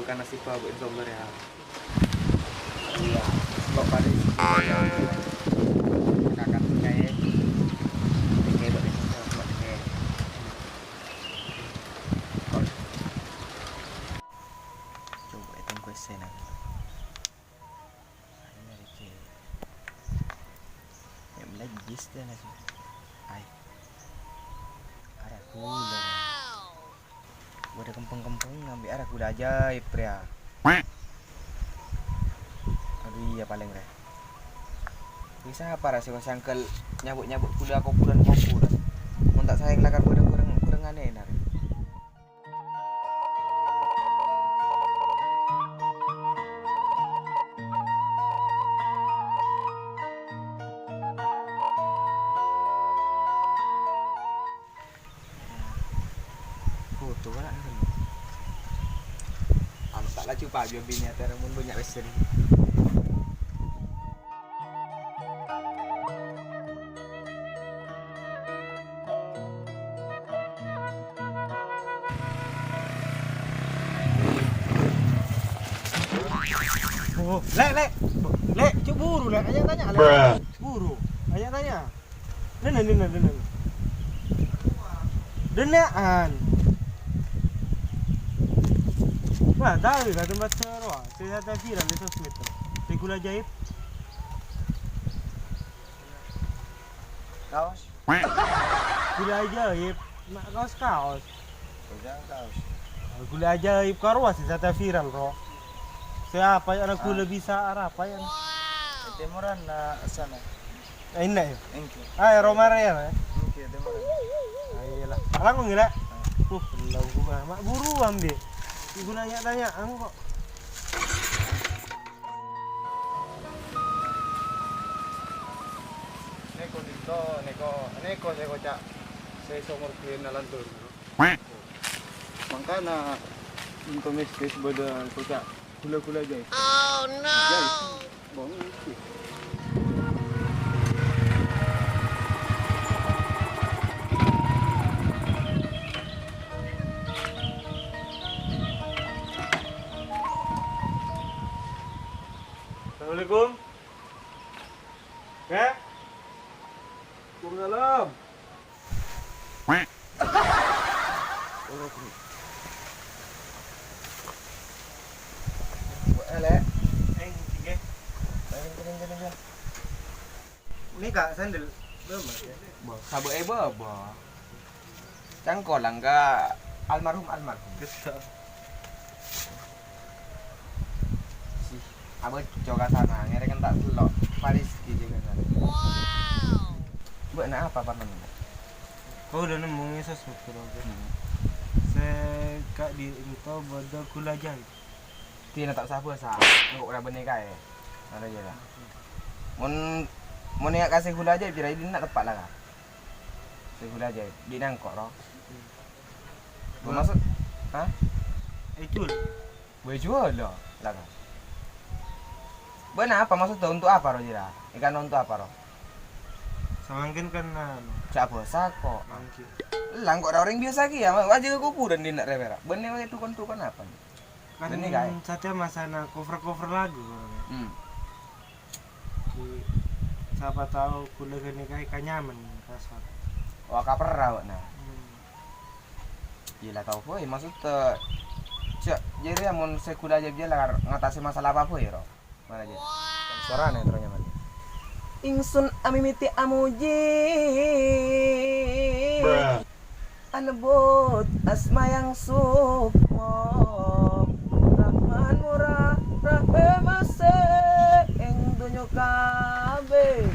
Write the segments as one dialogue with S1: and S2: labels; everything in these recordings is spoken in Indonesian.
S1: karena si Pak Insomber ya.
S2: Iya. Bapak di kakak kayak kayak buat kayak. Coba itu gue senang. Ini ada yang lagi sih nasi. Ay. Ada gula. Gue ada kempeng-kempeng ngambil ada gula ajaib pria. Aduh iya paling re. Bisa apa rasa kau sangkel nyabuk kuda kopuran. Mau tak sayang lakar kurang aneh nare. Foto kan kan. Anu tak lah cuba biar bini atau mun banyak besar. Oh, lek, cuk buru lek, ayah tanya lek. Buru, ayah tanya. Denen. Denaan. Wah, tahu lah tempat sewa. Saya tak viral di sosmed. Tegula jahit. Kaos. Gula ajaib, mak kaos. Udah kaos. Gula ajaib karwas saya tak viral, bro. Siapa yang anak gula bisa apa yang? Demoran na sana. Ini ya. Ah, Romare ya. Oke, demoran. Ayolah. Alang kok gila. Lau gua mak buru ambil. Ibu tanya, kok. Neko saya kocak. Saya somor kenalan tuh. Makanya untuk mistis pada kocak gula-gula aja. Oh no. Bong itu. Assalamualaikum. Ya? Waalaikumsalam. Elek. Tiga. Jalan. Ini kak sandal. Belum ya?
S1: Sabuk ba. Cangkol langga almarhum.
S2: Kesel.
S1: Abah coba sana, ngere kan tak selok. Paris di juga sana. Wow. Buat nak apa paman?
S2: Kau udah nemu sosmed kalau saya kak di info bodoh gula jahit.
S1: Tina tak sabar sah. Enggak udah benih kae. Ada je lah. Mun nak kasih gula aja biar ini nak tepat lah kan. Kasih gula aja. Di nangkok roh. Maksud? Hah?
S2: Jual.
S1: Boleh jual lah. Lah kan. Benar apa maksud tu untuk apa roh jira? Ikan untuk apa roh?
S2: Samangkin kan
S1: Cak bosa kok.
S2: mangki.
S1: Lang kok orang biasa ki ya. Wajib kuburan di nak revera. Benih wae tukon apa?
S2: Kan
S1: Benih kae.
S2: saja masana cover lagu. Siapa tahu gula gini kayak kanyaman kasar.
S1: Wah kaper rawat nah. Gila kau boy maksud cak jadi amun sekula aja dia lah ngatasi masalah apa boy ro. Mana aja. Suara nih terus nyaman. Ingsun amimiti amuji. Anebut asma yang sukmo. Rahman murah rahim asik ing dunyo kabeh.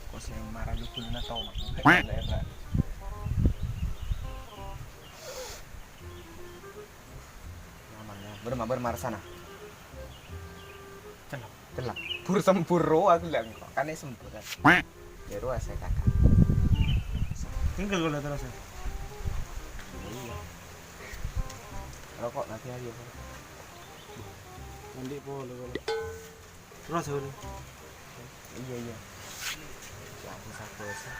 S1: Kok sing marah dukul na tau mak. Bermar sana. Celak. Pur sempuro aku bilang kok. Kan sempur kan. Ya ruas saya kakak.
S2: Tinggal gula terus ya.
S1: Iya. Rokok nanti aja.
S2: Mandi polo. Terus ya.
S1: Iya. Susah-susah.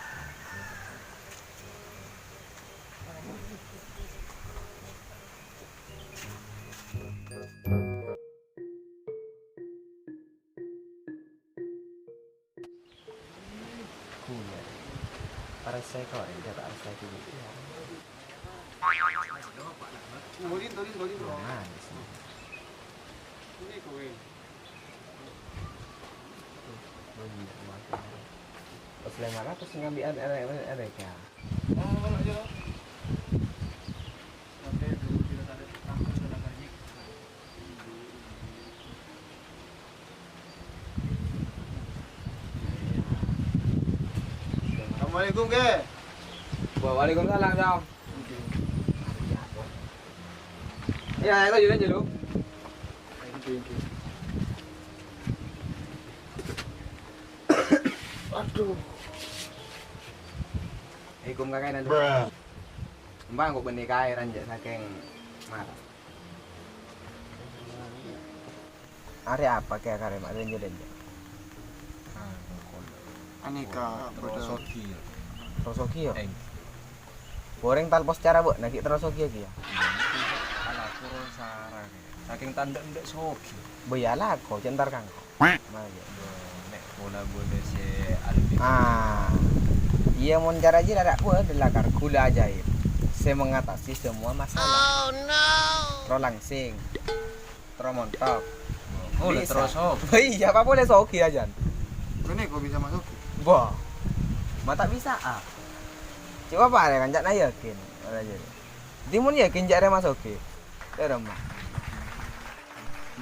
S1: Gula. Para saya kau ada tak rasa dulu.
S3: Golin.
S1: Manis. Pas lemar terus ngambil ada ya.
S3: Assalamualaikum ke?
S1: Waalaikumsalam, Jom. Ya, itu juga dulu.
S3: Aduh.
S1: Ikum kakek nanti. Mbak kok benih kaya ranjak saking marah. Hari apa kayak kare mak renjo denjo.
S3: Aneka
S2: Rosoki.
S1: Rosoki yo. Goreng talpos cara bu, nak rosoki lagi ya.
S2: Ala kuro sarang. Saking tanda ndek soki.
S1: Boyalah kau centar kang. Maju.
S2: Nek bola boleh si Albi.
S1: Iya mon cara aja ada gua adalah gula ajaib. Saya mengatasi semua masalah. Oh no. Tro langsing. Tro montok.
S2: Oh,
S1: Bisa.
S2: terus sok.
S1: Iya, apa boleh soki aja.
S3: Ini kok bisa masuk?
S1: Wah. Mata bisa ah. Coba apa ya kan jak yakin. Ora jadi. Timun yakin jak re masuki. Ya mah.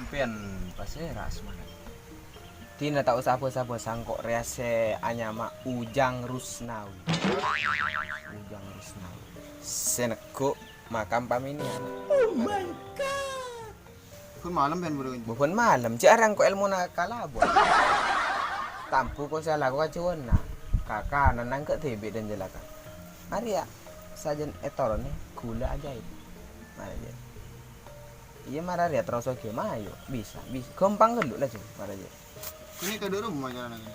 S2: Impian pasti ras mana.
S1: Tina tak usah apa-apa sangkok rease anyama Ujang Rusnawi. Ujang Rusnawi. Seneko makam paminian. Oh my god.
S3: Kun malam kan baru ini.
S1: Bukan malam, jarang kok ilmu nakalabu. Tampu ko salah ko kacuana. Kakak nanang ke TB dan jelakan. Mari ya, sajen etoron gula ajaib. Mari aja. Iya marah ya terus oke mayo bisa gampang geluk lah cuy marah aja.
S3: Ini ke rumah jalan lagi.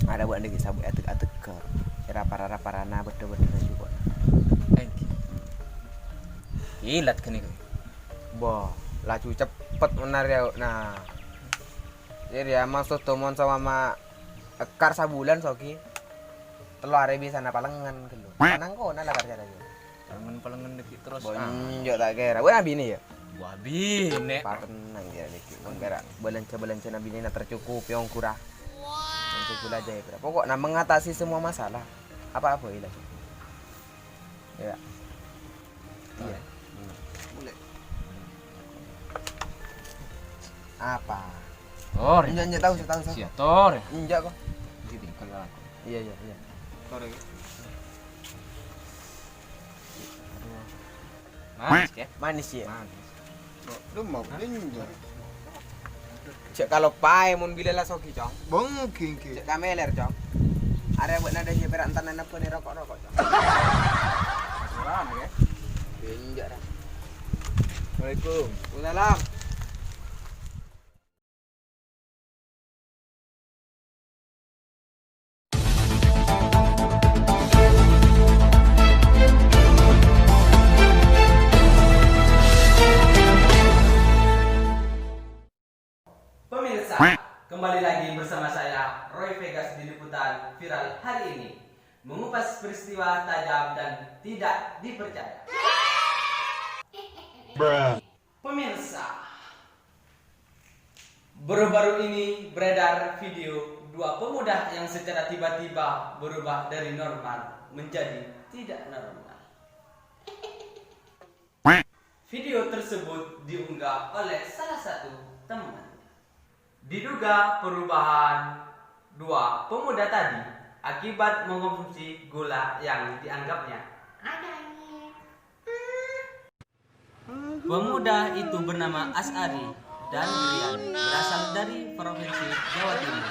S1: Ada buat lagi sabuk atek ke. Kira para betul-betul juga.
S2: Ilat kan itu.
S1: Boh, laju cepet menar ya. Nah. Jadi ya maksud tomon sama ekar sabulan soki. Telu are bisa na palengan gelu. Panang ko na lakar cara yo.
S2: Palengan dikit terus.
S1: Bonjok tak kira. Wah bini ya.
S2: Wabi nek.
S1: Patenang ya dikit. Mun kira belenca nabi ini tercukup yang kurang. Wow. Cukup aja ya. Pokok na mengatasi semua masalah. Apa-apa ilah. Ya. Iya.
S3: Boleh.
S1: Apa?
S2: Tor.
S1: Enggak tahu.
S2: Sia tor.
S1: Enggak kok.
S2: Gitu kalau aku.
S1: Iya.
S3: Sore.
S2: Manis ya?
S1: Manis ya.
S2: Manis.
S3: Rumah ninja.
S1: Cek kalau pai mun bila lah soki cong.
S3: Bongking ke.
S1: Cek kameler cong. Are buat nada je perak entan apa ni rokok cong.
S2: Kurang ya?
S1: Enggak dah.
S2: Assalamualaikum.
S1: Waalaikumsalam. Pemirsa, kembali lagi bersama saya Roy Vegas di liputan viral hari ini, mengupas peristiwa tajam dan tidak dipercaya. Pemirsa, baru-baru ini beredar video dua pemuda yang secara tiba-tiba berubah dari normal menjadi tidak normal. Video tersebut diunggah oleh salah satu teman. Diduga perubahan dua pemuda tadi akibat mengonsumsi gula yang dianggapnya adanya. Pemuda itu bernama Asari dan Rian, berasal dari Provinsi Jawa Timur.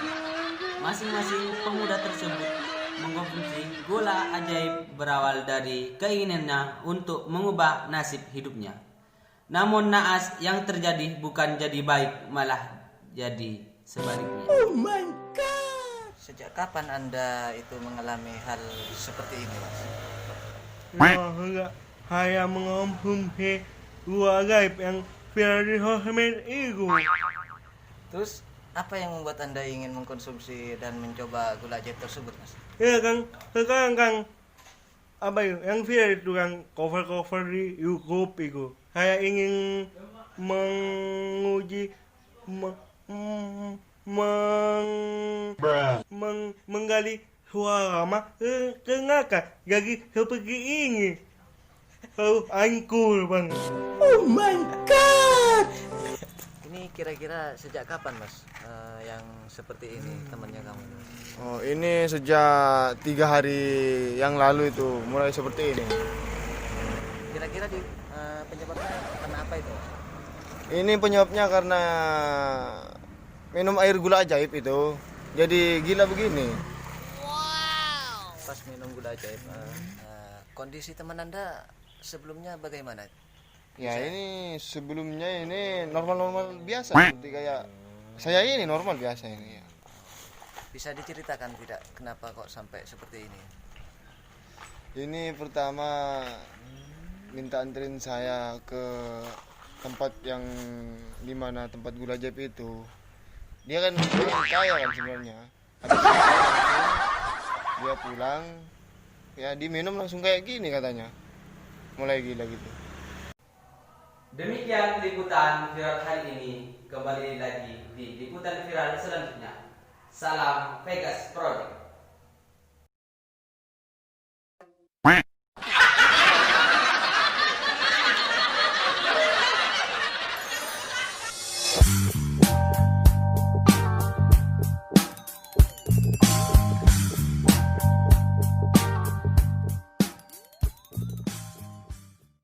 S1: Masing-masing pemuda tersebut mengkonsumsi gula ajaib berawal dari keinginannya untuk mengubah nasib hidupnya. Namun naas yang terjadi bukan jadi baik, malah jadi sebaliknya. Oh my god.
S4: Sejak kapan Anda itu mengalami hal seperti ini, Mas?
S2: Wah, enggak. Saya mengonsumsi gula gaib yang viral di sosmed itu.
S4: Terus apa yang membuat Anda ingin mengkonsumsi dan mencoba gula ajaib tersebut, Mas?
S2: Ya Kang, sekarang Kang, apa itu? Yang viral itu Kang, cover-cover di YouTube itu. Saya ingin menguji menggali suara mah kenapa jadi seperti ini. Oh, angkul Bang. Oh my god.
S4: Ini kira-kira sejak kapan, Mas, yang seperti ini temannya kamu? Mas?
S3: Oh, ini sejak 3 hari yang lalu itu mulai seperti ini.
S4: Kira-kira di penyebabnya karena apa itu, Mas?
S3: Ini penyebabnya karena minum air gula ajaib itu. Jadi gila begini.
S4: Pas minum gula ajaib, kondisi teman Anda sebelumnya bagaimana?
S3: Ya ini sebelumnya ini normal-normal biasa seperti kayak saya ini normal biasa ini ya.
S4: Bisa diceritakan tidak kenapa kok sampai seperti ini?
S3: Ini pertama minta anterin saya ke tempat yang dimana tempat gula ajaib itu. Dia kan orang kaya kan sebenarnya. Habis itu, dia pulang, ya diminum langsung kayak gini katanya. Mulai gila gitu.
S5: Demikian liputan viral hari ini. Kembali lagi di liputan viral selanjutnya. Salam Vegas Project.